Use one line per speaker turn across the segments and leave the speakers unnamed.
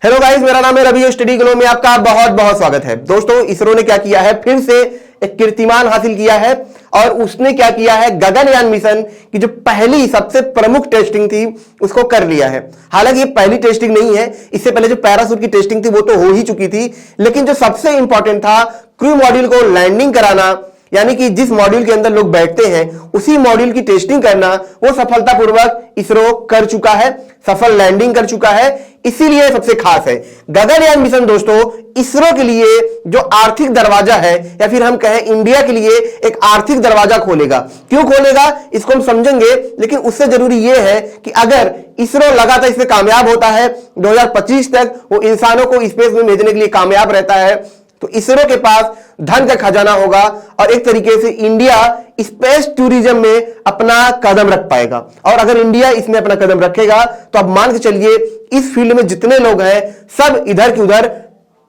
Hello guys, मेरा नाम है रवि। स्टडी ग्लो में आपका बहुत बहुत स्वागत है। दोस्तों, इसरो ने क्या किया है, फिर से एक कीर्तिमान हासिल किया है और उसने क्या किया है, गगनयान मिशन की जो पहली सबसे प्रमुख टेस्टिंग थी उसको कर लिया है। हालांकि ये पहली टेस्टिंग नहीं है, इससे पहले जो पैराशूट की टेस्टिंग थी वो तो हो ही चुकी थी, लेकिन जो सबसे इंपॉर्टेंट था क्रू मॉड्यूल को लैंडिंग कराना, यानी कि जिस मॉड्यूल के अंदर लोग बैठते हैं उसी मॉड्यूल की टेस्टिंग करना, वो सफलतापूर्वक इसरो कर चुका है, सफल लैंडिंग कर चुका है। इसीलिए सबसे खास है गगनयान मिशन। दोस्तों, इसरो के लिए जो आर्थिक दरवाजा है, या फिर हम कहें इंडिया के लिए एक आर्थिक दरवाजा खोलेगा। क्यों खोलेगा इसको हम समझेंगे, लेकिन उससे जरूरी यह है कि अगर इसरो लगातार इसमें कामयाब होता है, 2025 तक वो इंसानों को स्पेस में भेजने के लिए कामयाब रहता है, तो इसरो के पास धन का खजाना होगा और एक तरीके से इंडिया स्पेस टूरिज्म में अपना कदम रख पाएगा। और अगर इंडिया इसमें अपना कदम रखेगा तो अब मान के चलिए इस फील्ड में जितने लोग हैं सब इधर की उधर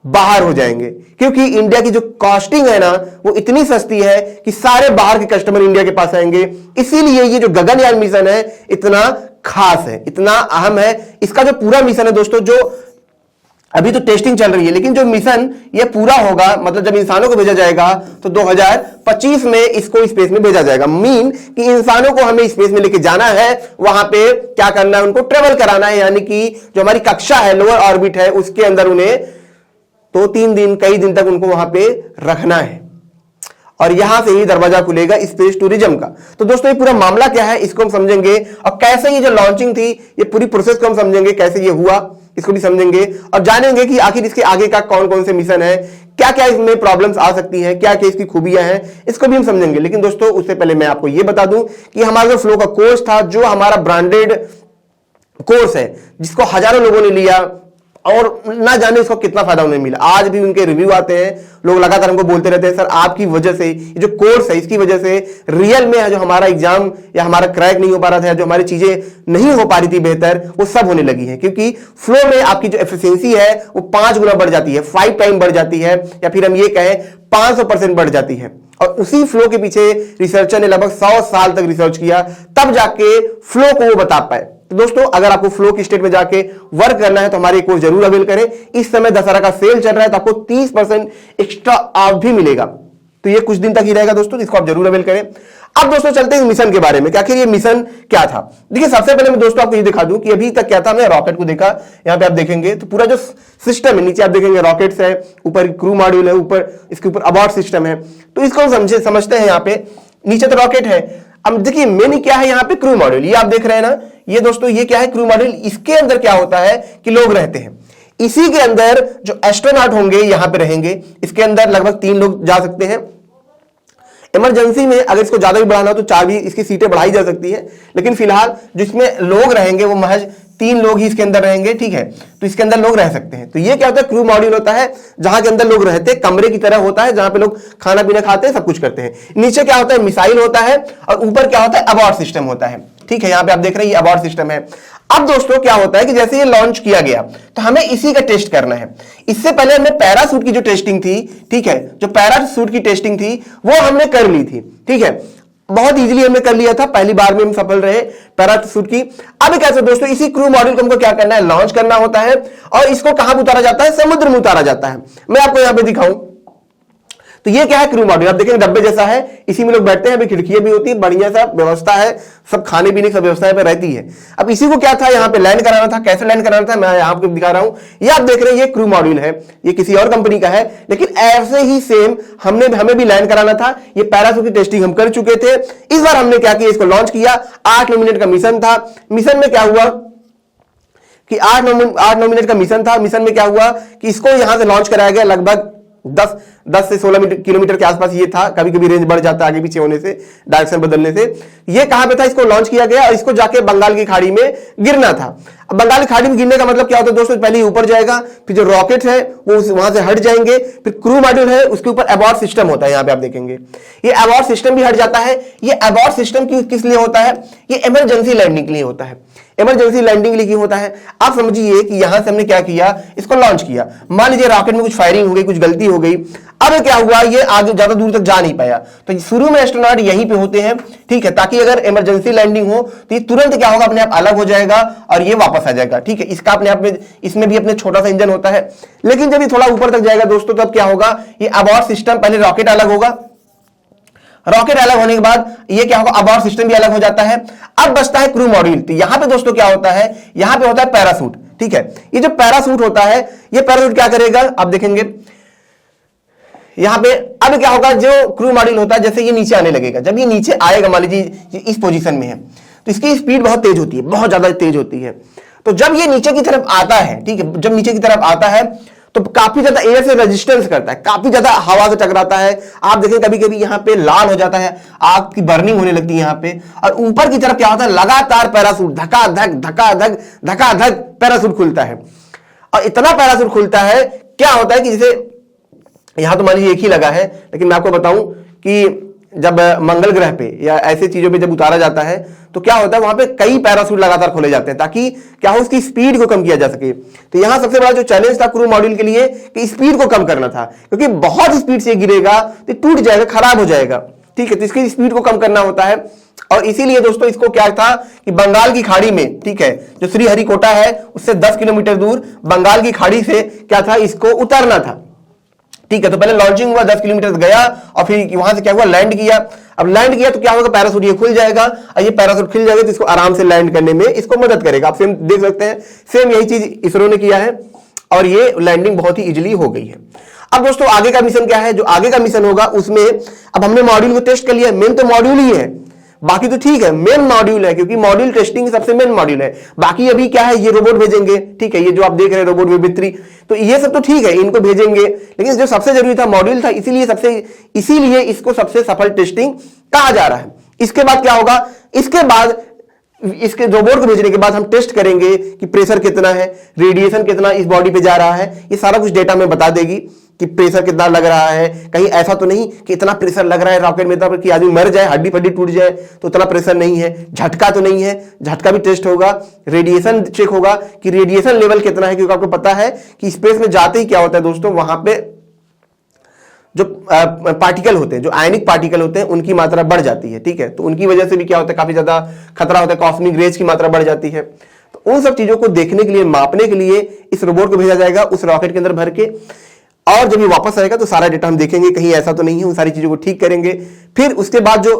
बाहर हो जाएंगे, क्योंकि इंडिया की जो कॉस्टिंग है ना वो इतनी सस्ती है कि सारे बाहर के कस्टमर इंडिया के पास आएंगे। इसीलिए ये जो गगनयान मिशन है इतना खास है, इतना अहम है। इसका जो पूरा मिशन है दोस्तों, जो अभी तो टेस्टिंग चल रही है, लेकिन जो मिशन ये पूरा होगा, मतलब जब इंसानों को भेजा जाएगा तो 2025 में इसको स्पेस में भेजा जाएगा। मीन कि इंसानों को हमें स्पेस में लेके जाना है, वहां पे क्या करना है, उनको ट्रेवल कराना है, यानी कि जो हमारी कक्षा है, लोअर ऑर्बिट है, उसके अंदर उन्हें 2-3 दिन कई दिन तक उनको वहां पे रखना है और यहां से ही दरवाजा खुलेगा स्पेस टूरिज्म का। तो दोस्तों, ये पूरा मामला क्या है इसको हम समझेंगे, और कैसे ये जो लॉन्चिंग थी ये पूरी प्रोसेस को हम समझेंगे, कैसे ये हुआ इसको भी समझेंगे, और जानेंगे कि आखिर इसके आगे का कौन कौन से मिशन है, क्या क्या इसमें प्रॉब्लम्स आ सकती है, क्या क्या इसकी खूबियां हैं, इसको भी हम समझेंगे। लेकिन दोस्तों, उससे पहले मैं आपको यह बता दूं कि हमारा जो फ्लो का कोर्स था, जो हमारा ब्रांडेड कोर्स है, जिसको हजारों लोगों ने लिया और ना जाने उसको कितना फायदा उन्हें मिला। आज भी उनके रिव्यू आते हैं, लोग लगातार हमको बोलते रहते हैं, सर आपकी वजह से ये जो कोर्स है इसकी वजह से रियल में है जो हमारा एग्जाम या हमारा क्रैक नहीं हो पा रहा था, जो हमारी चीजें नहीं हो पा रही थी बेहतर, वो सब होने लगी है। क्योंकि फ्लो में आपकी जो एफिशिएंसी है वो 5 गुना बढ़ जाती है, 5 टाइम बढ़ जाती है, या फिर हम ये कहें 500% बढ़ जाती है। और उसी फ्लो के पीछे रिसर्चर ने लगभग 100 साल तक रिसर्च किया, तब जाके फ्लो को वो बता पाए। तो दोस्तों, अगर आपको फ्लो की स्टेट में जाके वर्क करना है तो हमारे कोर्स जरूर अवेल करें। इस समय दशहरा का सेल चल रहा है तो आपको 30% एक्स्ट्रा ऑफ भी मिलेगा, तो ये कुछ दिन तक ही रहेगा दोस्तों, इसको आप जरूर अवेल करें। अब दोस्तों चलते हैं मिशन के बारे में कि आखिर ये मिशन क्या था। देखिए, सबसे पहले मैं दोस्तों आपको ये दिखा दूं कि अभी तक क्या था। हमने रॉकेट को देखा, यहां पे आप देखेंगे तो पूरा जो सिस्टम है, नीचे आप देखेंगे रॉकेट्स है, ऊपर क्रू मॉड्यूल है, ऊपर इसके ऊपर अबॉर्ड सिस्टम है। तो इसको समझते हैं। यहाँ पे नीचे तो रॉकेट है, अब देखिए मेन क्या है यहाँ पे, क्रू मॉड्यूल। ये आप देख रहे हैं ना, ये दोस्तों ये क्या है, क्रू मॉड्यूल। इसके अंदर क्या होता है कि लोग रहते हैं, इसी के अंदर जो एस्ट्रोनॉट होंगे यहां पे रहेंगे। इसके अंदर लगभग 3 लोग जा सकते हैं। इमरजेंसी में अगर इसको ज्यादा भी बढ़ाना हो तो 4 भी इसकी सीटें बढ़ाई जा सकती है, लेकिन फिलहाल जिसमें लोग रहेंगे वो महज 3 लोग ही इसके अंदर रहेंगे, ठीक है। तो इसके अंदर लोग रह सकते हैं। तो ये क्या होता है, क्रू मॉड्यूल होता है जहां के अंदर लोग रहते हैं, कमरे की तरह होता है जहां पे लोग खाना पीना खाते हैं, सब कुछ करते हैं। नीचे क्या होता है, मिसाइल होता है, और ऊपर क्या होता है, अबॉर्ड सिस्टम होता है, ठीक है। यहां पे आप देख रहे हैं ये अबॉर्ड सिस्टम है। अब दोस्तों क्या होता है कि जैसे ये लॉन्च किया गया तो हमें इसी का टेस्ट करना है। इससे पहले हमने पैराशूट की जो टेस्टिंग थी, ठीक है, जो पैराशूट की टेस्टिंग थी वो हमने कर ली थी, ठीक है। बहुत इजीली हमने कर लिया था, पहली बार में हम सफल रहे पैराशूट की। अब कैसे दोस्तों, इसी क्रू मॉड्यूल को हमको क्या करना है, लॉन्च करना होता है, और इसको कहां उतारा जाता है, समुद्र में उतारा जाता है। मैं आपको यहां पे दिखाऊं तो ये क्या है, क्रू मॉड्यूल। आप देखेंगे डब्बे जैसा है, इसी में लोग बैठते हैं, अभी खिड़कियां भी होती है, बढ़िया सा व्यवस्था है, सब खाने पीने की सब व्यवस्था पे रहती है। अब इसी को क्या था, यहाँ पे लैंड कराना था। कैसे लैंड कराना था मैं यहाँ आपको दिखा रहा हूं। ये आप देख रहे हैं, ये क्रू मॉड्यूल है, ये किसी और कंपनी का है, लेकिन ऐसे ही सेम हमें भी लैंड कराना था। ये पैराशूट की टेस्टिंग हम कर चुके थे। इस बार हमने क्या किया, इसको लॉन्च किया। 8-9 मिनट का मिशन था। मिशन में क्या हुआ कि 8-9 मिनट का मिशन था। मिशन में क्या हुआ कि इसको यहां से लॉन्च कराया गया, लगभग 10 से 16 किलोमीटर के आसपास ये था। कभी कभी रेंज बढ़ जाता है आगे पीछे होने से, डायरेक्शन बदलने से। ये कहां पे था, इसको लॉन्च किया गया और इसको जाके बंगाल की खाड़ी में गिरना था। अब बंगाल की खाड़ी में गिरने का मतलब क्या होता है दोस्तों, पहले ऊपर जाएगा, फिर जो रॉकेट है वो वहां से हट जाएंगे, फिर क्रू मॉड्यूल है उसके ऊपर अबॉर्ड सिस्टम होता है। यहां पे आप देखेंगे ये अबॉर्ड सिस्टम भी हट जाता है। ये अबॉर्ड सिस्टम किस लिए होता है, ये इमरजेंसी लैंडिंग के लिए होता है। इमरजेंसी लैंडिंग के लिए होता है। आप समझिए कि यहां से हमने क्या किया, इसको लॉन्च किया। मान लीजिए रॉकेट में कुछ फायरिंग हो गई, कुछ गलती हो गई। अब क्या हुआ, ये आगे ज्यादा दूर तक जा नहीं पाया। तो शुरू में एस्ट्रोनॉट यहीं पे होते हैं, ठीक है, ताकि अगर इमरजेंसी लैंडिंग हो तो ये तुरंत क्या होगा, अपने आप अलग हो जाएगा और ये वापस आ जाएगा, ठीक है। इसका अपने आप में, इसमें भी अपने छोटा सा इंजन होता है। लेकिन जब ये थोड़ा ऊपर तक जाएगा दोस्तों, तब क्या होगा, ये अबॉर्ट सिस्टम, पहले रॉकेट अलग होगा, रॉकेट अलग होने के बाद ये क्या होगा, अबॉर्ट सिस्टम भी अलग हो जाता है। अब बचता है क्रू मॉड्यूल। तो यहां पे दोस्तों क्या होता है, यहां पे होता है पैरासूट, ठीक है। ये जो पैरासूट होता है, ये पैरासूट क्या करेगा, आप देखेंगे यहां पे। अब क्या होगा, जो क्रू मॉड्यूल होता है, जैसे ये नीचे आने लगेगा, जब ये नीचे आएगा, मान लीजिए इस पोजीशन में है, तो इसकी स्पीड बहुत तेज होती है, बहुत ज्यादा तेज होती है। तो जब ये नीचे की तरफ आता है, ठीक है, जब नीचे की तरफ आता है तो काफी ज्यादा एयर से रेजिस्टेंस करता है, काफी ज्यादा हवा से टकराता है। आप देखें कभी कभी यहां पे लाल हो जाता है, आग की बर्निंग होने लगती है यहां पे। और ऊपर की तरफ क्या होता है, लगातार पैरासूट धकाधक धकाधक धकाधक पैरासूट खुलता है। और इतना पैरासूट खुलता है, क्या होता है कि जैसे यहां तो मान लीजिए एक ही लगा है, लेकिन मैं आपको बताऊं कि जब मंगल ग्रह पे या ऐसे चीजों पे जब उतारा जाता है तो क्या होता है, वहां पे कई पैरासूट लगातार खोले जाते हैं, ताकि क्या हो, उसकी स्पीड को कम किया जा सके। तो यहां सबसे बड़ा जो चैलेंज था क्रू मॉड्यूल के लिए, कि स्पीड को कम करना था, क्योंकि बहुत स्पीड से गिरेगा तो टूट जाएगा, खराब हो जाएगा, ठीक है। तो इसकी स्पीड को कम करना होता है। और इसीलिए दोस्तों इसको क्या था कि बंगाल की खाड़ी में, ठीक है, जो श्रीहरिकोटा है उससे 10 किलोमीटर दूर बंगाल की खाड़ी से क्या था, इसको उतारना था, ठीक है। तो पहले लॉन्चिंग हुआ, 10 किलोमीटर गया और फिर वहां से क्या हुआ, लैंड किया। अब लैंड किया तो क्या होगा, पैरासूट ये खुल जाएगा, और ये पैरासूट खुल जाएगा तो इसको आराम से लैंड करने में इसको मदद करेगा। आप सेम देख सकते हैं, सेम यही चीज इसरो ने किया है और ये लैंडिंग बहुत ही इजीली हो गई है। अब दोस्तों आगे का मिशन क्या है, जो आगे का मिशन होगा उसमें अब हमने मॉड्यूल को टेस्ट कर लिया, मेन तो मॉड्यूल ही है, बाकी तो ठीक है, मेन मॉड्यूल है, क्योंकि मॉड्यूल टेस्टिंग सबसे मेन मॉड्यूल है। बाकी अभी क्या है, ये रोबोट भेजेंगे, ठीक है, ये जो आप देख रहे हैं रोबोट वेबित्री, तो ये सब तो ठीक है, इनको भेजेंगे, लेकिन जो सबसे जरूरी था मॉड्यूल था, इसीलिए इसको सबसे सफल टेस्टिंग कहा जा रहा है। इसके बाद क्या होगा, इसके बाद इसके रोबोट को भेजने के बाद हम टेस्ट करेंगे कि प्रेशर कितना है, रेडिएशन कितना इस बॉडी पे जा रहा है, ये सारा कुछ डेटा में बता देगी कि प्रेशर कितना लग रहा है। कहीं ऐसा तो नहीं कि इतना प्रेशर लग रहा है रॉकेट में कि आदमी मर जाए, हड्डी पड्डी टूट जाए, तो उतना प्रेशर नहीं है। झटका तो नहीं है, झटका भी टेस्ट होगा। रेडिएशन चेक होगा कि रेडिएशन लेवल कितना है, क्योंकि आपको पता है कि स्पेस में जाते ही क्या होता है दोस्तों, वहां पे जो पार्टिकल होते हैं, जो आयनिक पार्टिकल होते हैं, उनकी मात्रा बढ़ जाती है, ठीक है। तो उनकी वजह से भी क्या होता है, काफी ज्यादा खतरा होता है, कॉस्मिक रेज की मात्रा बढ़ जाती है। तो उन सब चीजों को देखने के लिए, मापने के लिए इस रोबोट को भेजा जाएगा उस रॉकेट के अंदर भर के। और जब ये वापस आएगा तो सारा डेटा हम देखेंगे, कहीं ऐसा तो नहीं है, उन सारी चीजों को ठीक करेंगे। फिर उसके बाद जो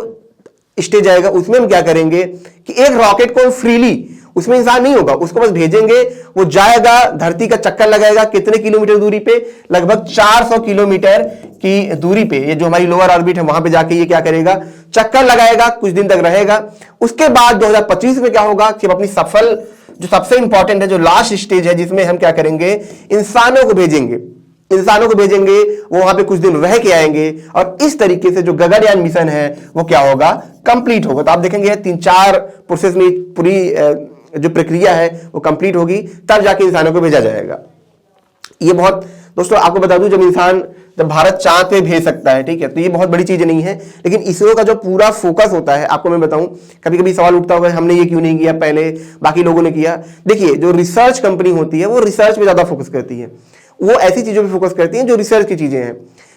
स्टेज आएगा उसमें हम क्या करेंगे कि एक रॉकेट को फ्रीली, उसमें इंसान नहीं होगा, उसको बस भेजेंगे, वो जाएगा, धरती का चक्कर लगाएगा, कितने किलोमीटर दूरी पे, लगभग 400 किलोमीटर की दूरी पे, ये जो हमारी लोअर ऑर्बिट है वहां पे जाके ये क्या करेगा, चक्कर लगाएगा, कुछ दिन तक रहेगा। उसके बाद 2025 में क्या होगा कि हम अपनी सफल, जो सबसे इंपॉर्टेंट है, जो लास्ट स्टेज है, जिसमें हम क्या करेंगे, इंसानों को भेजेंगे, वो वहां पे कुछ दिन रह के आएंगे, और इस तरीके से जो गगनयान मिशन है वो क्या होगा, कंप्लीट होगा। तो आप देखेंगे 3-4 प्रोसेस में पूरी जो प्रक्रिया है वो कंप्लीट होगी, तब जाके इंसानों को भेजा जाएगा। ये बहुत दोस्तों आपको बता दूं, जब भारत चांद पे भेज सकता है, ठीक है, तो ये बहुत बड़ी चीज नहीं है। लेकिन इसरो का जो पूरा फोकस होता है, आपको मैं बताऊं, कभी कभी सवाल उठता होगा हमने ये क्यों नहीं किया पहले, बाकी लोगों ने किया। देखिए, जो रिसर्च कंपनी होती है वो रिसर्च पे ज्यादा फोकस करती है, वो ऐसी चीजों पे फोकस करती है जो रिसर्च की चीजें हैं,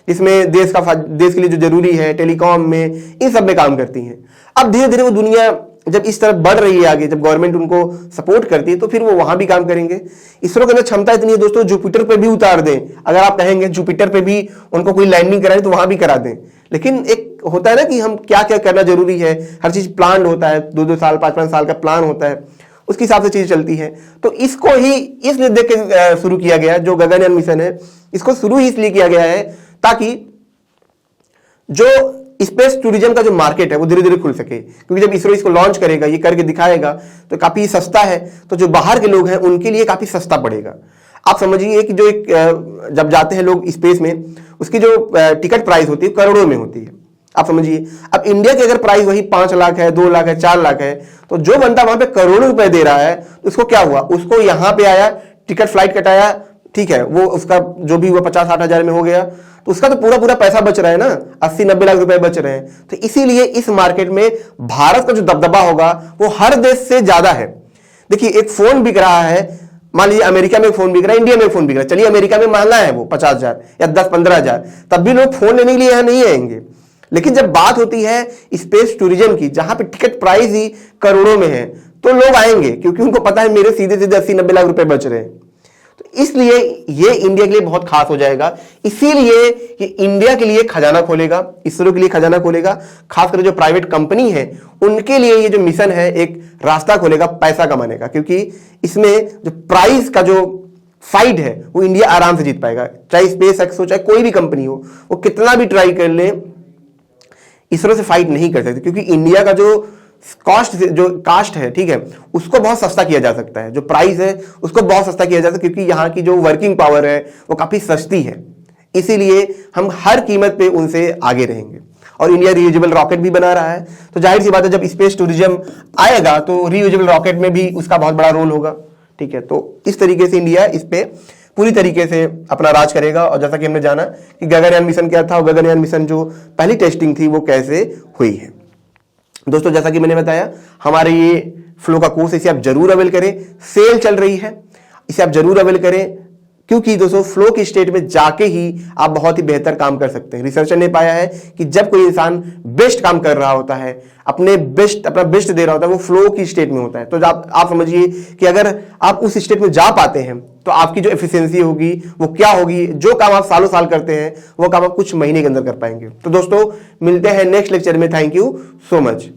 जिसमें देश के लिए जो जरूरी है, टेलीकॉम में, इन सब में काम करती हैं। अब धीरे धीरे वो दुनिया जब इस तरफ बढ़ रही है आगे, जब गवर्नमेंट उनको सपोर्ट करती है, तो फिर वो वहां भी काम करेंगे। इसरो के अंदर क्षमता इतनी है दोस्तों, जुपिटर पे भी उतार दें, अगर आप कहेंगे जुपिटर पे भी उनको कोई लैंडिंग कराए तो वहां भी करा दें। लेकिन एक होता है ना कि हम क्या क्या करना जरूरी है, हर चीज प्लान होता है, 2-2 साल 5-5 साल का प्लान होता है, उसके हिसाब से चीज चलती है। तो इसको ही इसलिए देख के शुरू किया गया, जो गगनयान मिशन है इसको शुरू ही इसलिए किया गया है ताकि जो स्पेस टूरिज्म का जो मार्केट है वो धीरे धीरे खुल सके। क्योंकि जब इसरो इसको लॉन्च करेगा, ये करके दिखाएगा, तो काफी सस्ता है, तो जो बाहर के लोग हैं उनके लिए काफी सस्ता पड़ेगा। आप समझिए कि जो एक जब जाते हैं लोग स्पेस में, उसकी जो टिकट प्राइस होती है करोड़ों में होती है, आप समझिए। अब इंडिया की अगर प्राइस वही 5 लाख है, 2 लाख है, 4 लाख है, तो जो बंदा वहां पे करोड़ों रुपए दे रहा है, तो उसको क्या हुआ, उसको यहां पे आया, टिकट फ्लाइट कटाया, ठीक है, वो उसका जो भी हुआ 50-60 हजार में हो गया, तो उसका तो पूरा पैसा बच रहा है ना, 80-90 लाख रुपए बच रहे हैं। तो इसीलिए इस मार्केट में भारत का जो दबदबा होगा वो हर देश से ज्यादा है। देखिए, एक फोन बिक रहा है मान लीजिए अमेरिका में फोन बिक रहा है, इंडिया में फोन बिक रहा है, चलिए अमेरिका में महंगा है वो 50,000 या 10-15,000, तब भी लोग फोन लेने के लिए यहां नहीं आएंगे। लेकिन जब बात होती है स्पेस टूरिज्म की, जहां पे टिकट प्राइस ही करोड़ों में है, तो लोग आएंगे, क्योंकि उनको पता है मेरे सीधे सीधे 80-90 लाख रुपए बच रहे हैं। तो इसलिए ये इंडिया के लिए बहुत खास हो जाएगा। इसीलिए ये इंडिया के लिए खजाना खोलेगा, इसरो के लिए खजाना खोलेगा, खासकर जो प्राइवेट कंपनी है उनके लिए ये जो मिशन है एक रास्ता खोलेगा पैसा कमाने का, क्योंकि इसमें जो प्राइस का जो फाइट है वो इंडिया आराम से जीत पाएगा। चाहे स्पेस एक्स हो, चाहे कोई भी कंपनी हो, वो कितना भी ट्राई कर ले, इसरो से फाइट नहीं कर सकते, क्योंकि इंडिया का जो कास्ट है, ठीक है, उसको बहुत सस्ता किया जा सकता है, जो प्राइस है उसको बहुत सस्ता किया जा सकता है, क्योंकि यहाँ की जो वर्किंग पावर है वो काफी सस्ती है। इसीलिए हम हर कीमत पे उनसे आगे रहेंगे। और इंडिया रीयूजेबल रॉकेट भी बना रहा है, तो जाहिर सी बात है जब स्पेस टूरिज्म आएगा तो रीयूजेबल रॉकेट में भी उसका बहुत बड़ा रोल होगा, ठीक है। तो इस तरीके से इंडिया इस पे पूरी तरीके से अपना राज करेगा। और जैसा कि हमने जाना कि गगनयान मिशन क्या था, और गगनयान मिशन जो पहली टेस्टिंग थी वो कैसे हुई है। दोस्तों जैसा कि मैंने बताया, हमारे ये फ्लो का कोर्स, इसे आप जरूर अवेल करें, सेल चल रही है, इसे आप जरूर अवेल करें, क्योंकि दोस्तों फ्लो की स्टेट में जाके ही आप बहुत ही बेहतर काम कर सकते हैं। रिसर्चर ने पाया है कि जब कोई इंसान बेस्ट काम कर रहा होता है, अपना बेस्ट दे रहा होता है, वो फ्लो की स्टेट में होता है। तो आप समझिए कि अगर आप उस स्टेट में जा पाते हैं तो आपकी जो एफिशिएंसी होगी वो क्या होगी, जो काम आप सालों साल करते हैं वो काम आप कुछ महीने के अंदर कर पाएंगे। तो दोस्तों मिलते हैं नेक्स्ट लेक्चर में। Thank you so much.